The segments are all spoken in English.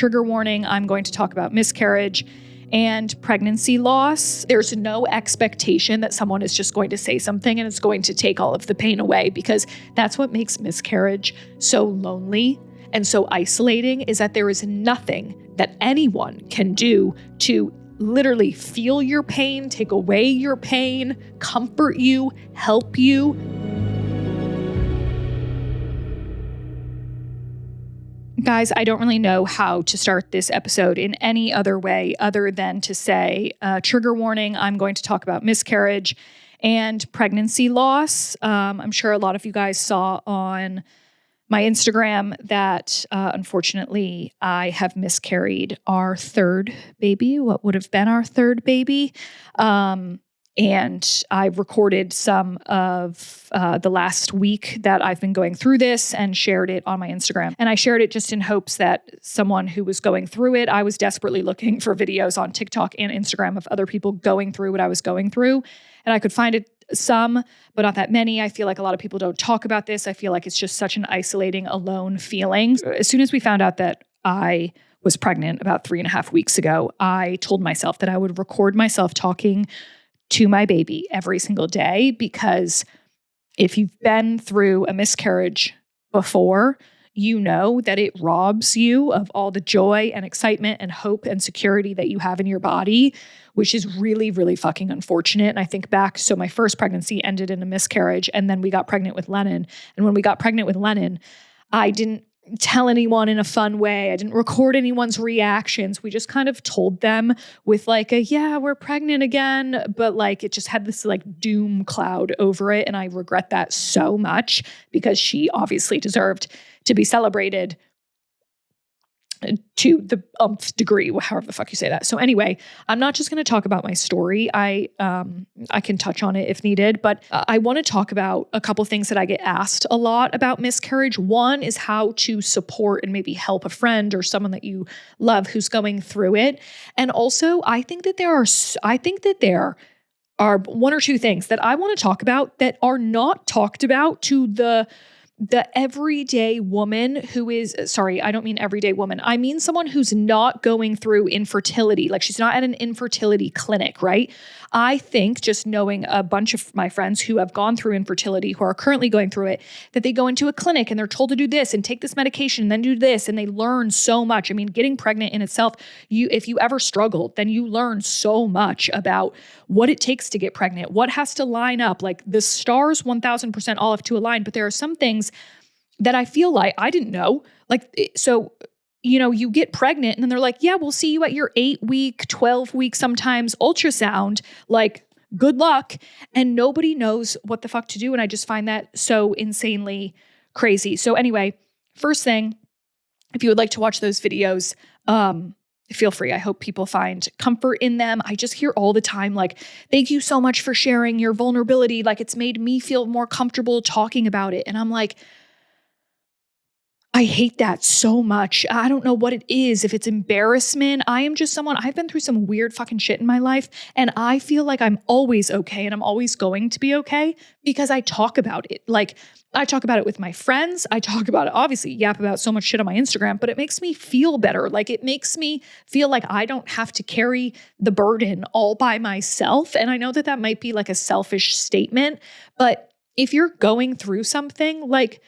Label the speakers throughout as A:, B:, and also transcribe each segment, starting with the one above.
A: Trigger warning, I'm going to talk about miscarriage and pregnancy loss. There's no expectation that someone is just going to say something and it's going to take all of the pain away, because that's what makes miscarriage so lonely and so isolating, is that there is nothing that anyone can do to literally feel your pain, take away your pain, comfort you, help you. Guys, I don't really know how to start this episode in any other way other than to say, trigger warning, I'm going to talk about miscarriage and pregnancy loss. I'm sure a lot of you guys saw on my Instagram that unfortunately I have miscarried our third baby, what would have been our third baby. And I recorded some of the last week that I've been going through this and shared it on my Instagram. And I shared it just in hopes that someone who was going through it, I was desperately looking for videos on TikTok and Instagram of other people going through what I was going through. And I could find some, but not that many. I feel like a lot of people don't talk about this. I feel like it's just such an isolating, alone feeling. As soon as we found out that I was pregnant about 3.5 weeks ago, I told myself that I would record myself talking to my baby every single day, because if you've been through a miscarriage before, you know that it robs you of all the joy and excitement and hope and security that you have in your body, which is really, really fucking unfortunate. And I think back, so my first pregnancy ended in a miscarriage, and then we got pregnant with Lennon. And when we got pregnant with Lennon, I didn't tell anyone in a fun way. I didn't record anyone's reactions. We just kind of told them with like yeah, we're pregnant again. But like, it just had this like doom cloud over it. And I regret that so much, because she obviously deserved to be celebrated to the nth degree, however the fuck you say that. So anyway, I'm not just going to talk about my story. I can touch on it if needed, but I want to talk about a couple things that I get asked a lot about miscarriage. One is how to support and maybe help a friend or someone that you love who's going through it. And also, I think that there are one or two things that I want to talk about that are not talked about to the everyday woman who is, sorry, I don't mean everyday woman. I mean someone who's not going through infertility. Like, she's not at an infertility clinic, right? I think, just knowing a bunch of my friends who have gone through infertility, who are currently going through it, that they go into a clinic and they're told to do this and take this medication and then do this, and they learn so much. I mean, getting pregnant in itself, if you ever struggled, then you learn so much about what it takes to get pregnant, what has to line up. Like, the stars 1000% all have to align, but there are some things that I feel like I didn't know. Like, so, you get pregnant and then they're like, yeah, we'll see you at your 8-week, 12-week, sometimes ultrasound. Like, good luck. And nobody knows what the fuck to do. And I just find that so insanely crazy. So anyway, first thing, if you would like to watch those videos, feel free. I hope people find comfort in them. I just hear all the time, like, thank you so much for sharing your vulnerability. Like, it's made me feel more comfortable talking about it. And I'm like, I hate that so much. I don't know what it is. If it's embarrassment, I am just someone, I've been through some weird fucking shit in my life, and I feel like I'm always okay, and I'm always going to be okay because I talk about it. Like, I talk about it with my friends. I talk about it, obviously, yap about so much shit on my Instagram, but it makes me feel better. Like, it makes me feel like I don't have to carry the burden all by myself. And I know that that might be like a selfish statement, but if you're going through something, like,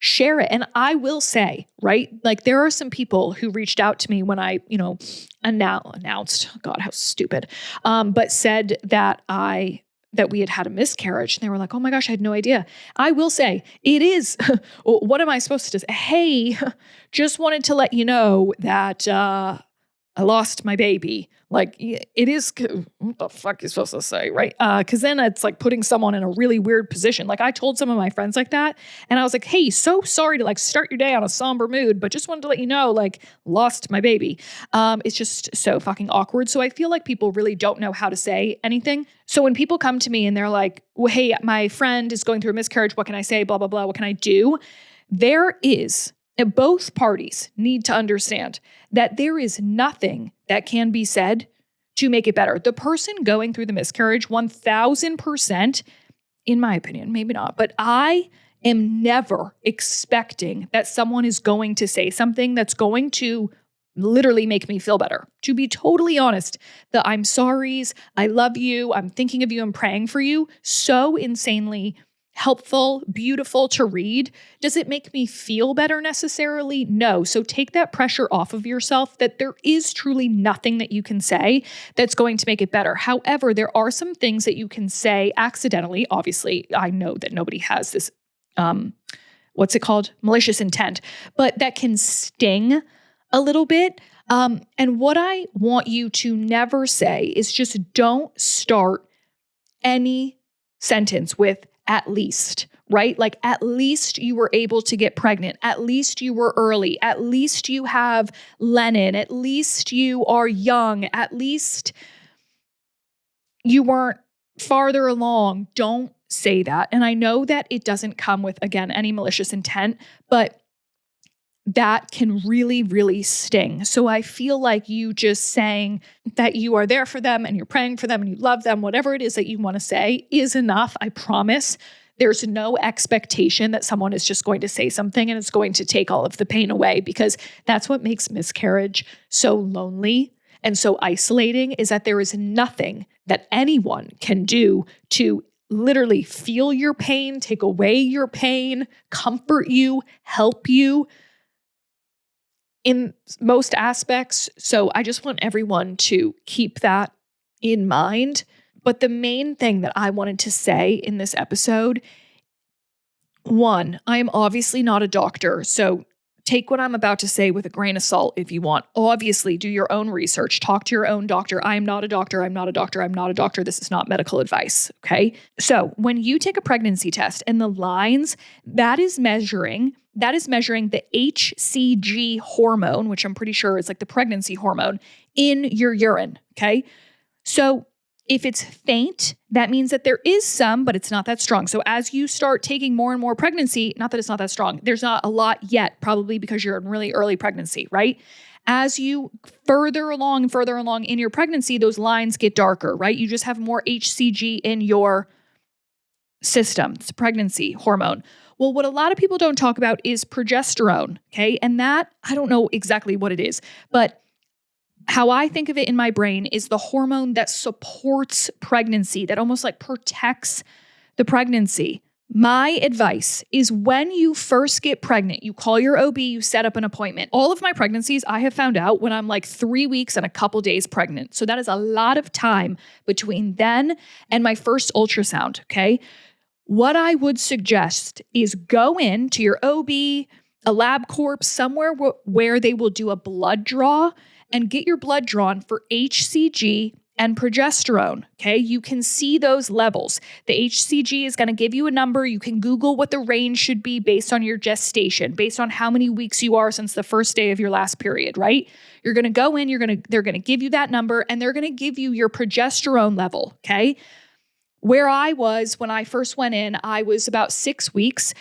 A: share it. And I will say, right, like, there are some people who reached out to me when I, announced, God, how stupid, but said that we had a miscarriage. And they were like, oh my gosh, I had no idea. I will say, it is, what am I supposed to say? Hey, just wanted to let you know that I lost my baby. Like, it is, what the fuck are you supposed to say, right? Because then it's like putting someone in a really weird position. Like, I told some of my friends like that, and I was like, hey, so sorry to like start your day on a somber mood, but just wanted to let you know, like, lost my baby. It's just so fucking awkward. So I feel like people really don't know how to say anything. So when people come to me and they're like, well, hey, my friend is going through a miscarriage, what can I say? Blah, blah, blah. What can I do? Both parties need to understand that there is nothing that can be said to make it better. The person going through the miscarriage, 1000%, in my opinion, maybe not, but I am never expecting that someone is going to say something that's going to literally make me feel better. To be totally honest, the I'm sorry's, I love you, I'm thinking of you, I'm praying for you, so insanely helpful, beautiful to read. Does it make me feel better necessarily? No. So take that pressure off of yourself that there is truly nothing that you can say that's going to make it better. However, there are some things that you can say accidentally. Obviously, I know that nobody has this, what's it called? Malicious intent, but that can sting a little bit. And what I want you to never say is just don't start any sentence with at least, right? Like at least you were able to get pregnant. At least you were early. At least you have Lennon. At least you are young. At least you weren't farther along. Don't say that. And I know that it doesn't come with, again, any malicious intent, but that can really, really sting. So I feel like you just saying that you are there for them and you're praying for them and you love them, whatever it is that you want to say is enough. I promise. There's no expectation that someone is just going to say something and it's going to take all of the pain away, because that's what makes miscarriage so lonely and so isolating, is that there is nothing that anyone can do to literally feel your pain, take away your pain, comfort you, help you in most aspects. So I just want everyone to keep that in mind. But the main thing that I wanted to say in this episode, one, I am obviously not a doctor, so take what I'm about to say with a grain of salt if you want. Obviously, do your own research. Talk to your own doctor. I am not a doctor. I'm not a doctor. I'm not a doctor. This is not medical advice, okay? So when you take a pregnancy test and the lines, that is measuring the HCG hormone, which I'm pretty sure is like the pregnancy hormone, in your urine, okay? So if it's faint, that means that there is some, but it's not that strong. So as you start taking more and more pregnancy, not that it's not that strong, there's not a lot yet, probably because you're in really early pregnancy, right? As you further along in your pregnancy, those lines get darker, right? You just have more HCG in your system. It's a pregnancy hormone. Well, what a lot of people don't talk about is progesterone, okay? And that, I don't know exactly what it is, but how I think of it in my brain is the hormone that supports pregnancy, that almost like protects the pregnancy. My advice is when you first get pregnant, you call your OB, you set up an appointment. All of my pregnancies, I have found out when I'm like 3 weeks and a couple days pregnant. So that is a lot of time between then and my first ultrasound, okay? What I would suggest is go in to your OB, a LabCorp, somewhere where they will do a blood draw and get your blood drawn for HCG and progesterone, okay? You can see those levels. The HCG is going to give you a number. You can Google what the range should be based on your gestation, based on how many weeks you are since the first day of your last period, right? You're going to go in, they're going to give you that number, and they're going to give you your progesterone level, okay? Where I was when I first went in, I was about 6 weeks.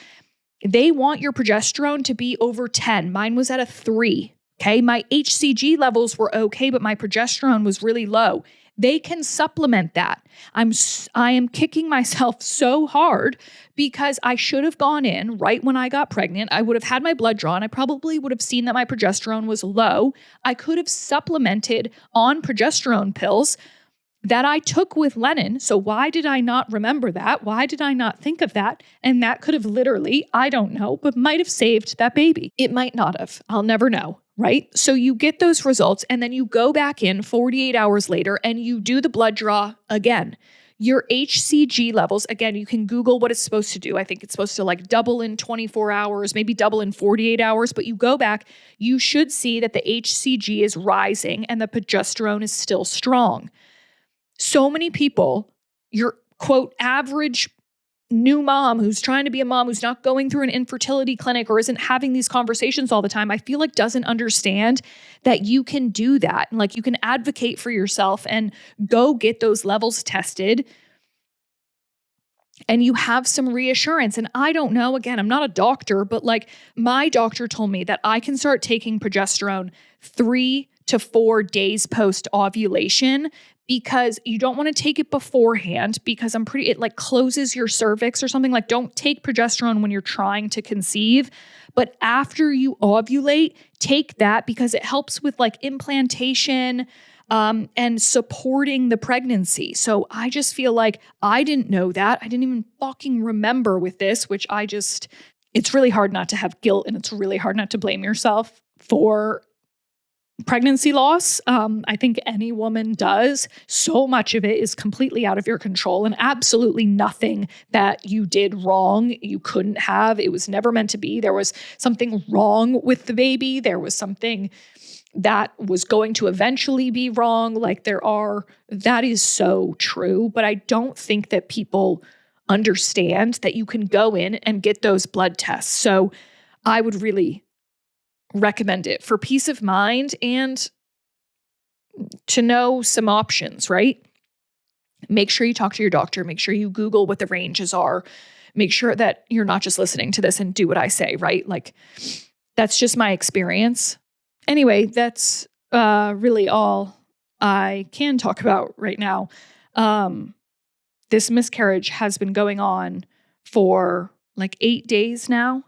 A: They want your progesterone to be over 10. Mine was at a 3. Okay, my HCG levels were okay, but my progesterone was really low. They can supplement that. I am kicking myself so hard because I should have gone in right when I got pregnant. I would have had my blood drawn. I probably would have seen that my progesterone was low. I could have supplemented on progesterone pills that I took with Lennon. So why did I not remember that? Why did I not think of that? And that could have literally, I don't know, but might have saved that baby. It might not have. I'll never know. Right? So you get those results and then you go back in 48 hours later and you do the blood draw again. Your HCG levels, again, you can Google what it's supposed to do. I think it's supposed to like double in 24 hours, maybe double in 48 hours, but you go back, you should see that the HCG is rising and the progesterone is still strong. So many people, your quote, average new mom who's trying to be a mom, who's not going through an infertility clinic or isn't having these conversations all the time, I feel like doesn't understand that you can do that. And like you can advocate for yourself and go get those levels tested and you have some reassurance. And I don't know, again, I'm not a doctor, but like my doctor told me that I can start taking progesterone 3 to 4 days post ovulation, because you don't want to take it beforehand because it like closes your cervix or something. Like don't take progesterone when you're trying to conceive, But after you ovulate, take that because it helps with like implantation and supporting the pregnancy. So I just feel like I didn't know that. I didn't even fucking remember with this, which it's really hard not to have guilt and it's really hard not to blame yourself for pregnancy loss. I think any woman does. So much of it is completely out of your control and absolutely nothing that you did wrong. You couldn't have. It was never meant to be. There was something wrong with the baby. There was something that was going to eventually be wrong. That is so true. But I don't think that people understand that you can go in and get those blood tests. So I would really recommend it for peace of mind and to know some options, right? Make sure you talk to your doctor. Make sure you Google what the ranges are. Make sure that you're not just listening to this and do what I say, right? Like, that's just my experience. Anyway, that's really all I can talk about right now. This miscarriage has been going on for like 8 days now,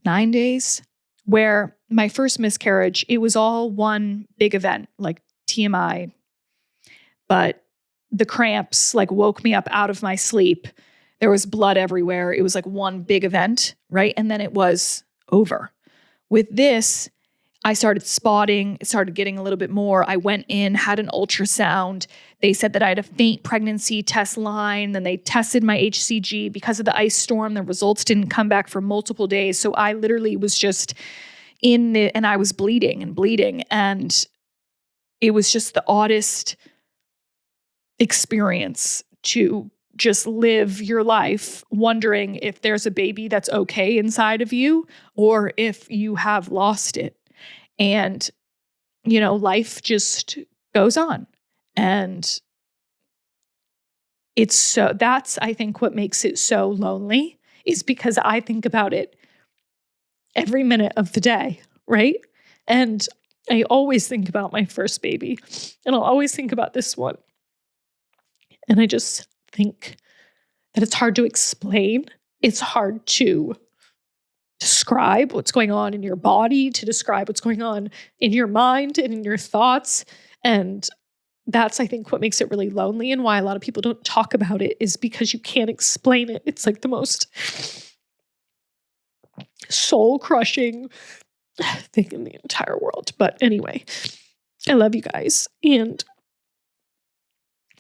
A: 9 days. Where my first miscarriage, it was all one big event, like TMI. But the cramps like woke me up out of my sleep. There was blood everywhere. It was like one big event, right? And then it was over. With this, I started spotting. It started getting a little bit more. I went in, had an ultrasound. They said that I had a faint pregnancy test line. Then they tested my HCG. Because of the ice storm, the results didn't come back for multiple days. So I literally was just and I was bleeding. And it was just the oddest experience to just live your life wondering if there's a baby that's okay inside of you or if you have lost it. And, life just goes on. And that's, I think, what makes it so lonely is because I think about it every minute of the day, right? And I always think about my first baby, and I'll always think about this one. And I just think that it's hard to explain. It's hard to describe what's going on in your body, to describe what's going on in your mind and in your thoughts. And that's, I think, what makes it really lonely and why a lot of people don't talk about it is because you can't explain it. It's like the most soul-crushing thing in the entire world. But anyway, I love you guys. And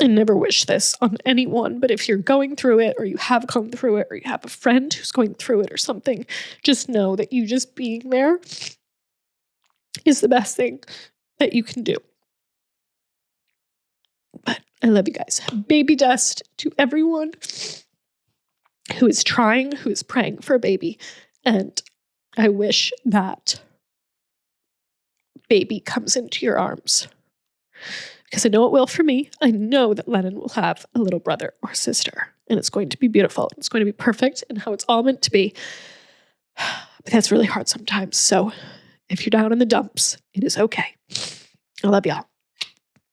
A: I never wish this on anyone, but if you're going through it or you have gone through it or you have a friend who's going through it or something, just know that you just being there is the best thing that you can do. But I love you guys. Baby dust to everyone who is trying, who is praying for a baby. And I wish that baby comes into your arms. Because I know it will for me. I know that Lennon will have a little brother or sister. And it's going to be beautiful. It's going to be perfect and how it's all meant to be. But that's really hard sometimes. So if you're down in the dumps, it is okay. I love y'all.